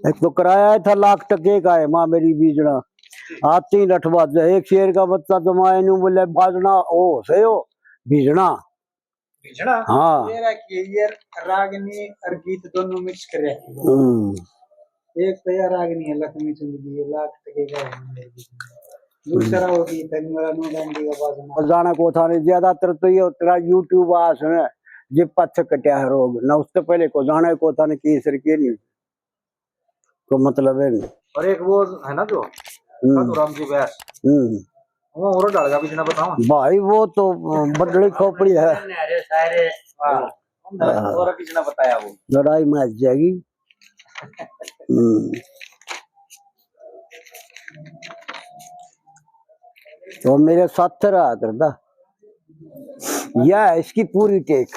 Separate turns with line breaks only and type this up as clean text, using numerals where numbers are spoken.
एक तो कराया था लाख टके का है माँ मेरी बीजना आती ही लठवा एक शेर का बच्चा तो माँ नु बोले बाजना ओ से हो बीजना
बिछड़ा
हाँ
ये रागनी और गीत दोनों मिक्स करे। एक तो यार रागनी है लक्ष्मी चंद की लाख टके का है दूसरा वो गीत है मेरा नो डांडी का बाजना
बजाना को था नहीं ज्यादातर तो ये तेरा यूट्यूब आस है जे पछ कटिया है रोग ना उससे पहले को जाने को था नहीं केसर के नहीं तो मतलब है नहीं।
और एक वो है ना जो राम जी व्यास वो और डाल का भी ना बताओ
भाई वो तो बदली खोपड़ी है
सारे और किसी ने बताया वो
लड़ाई मैच जाएगी। तो मेरे साथ रहा करता या इसकी पूरी टेक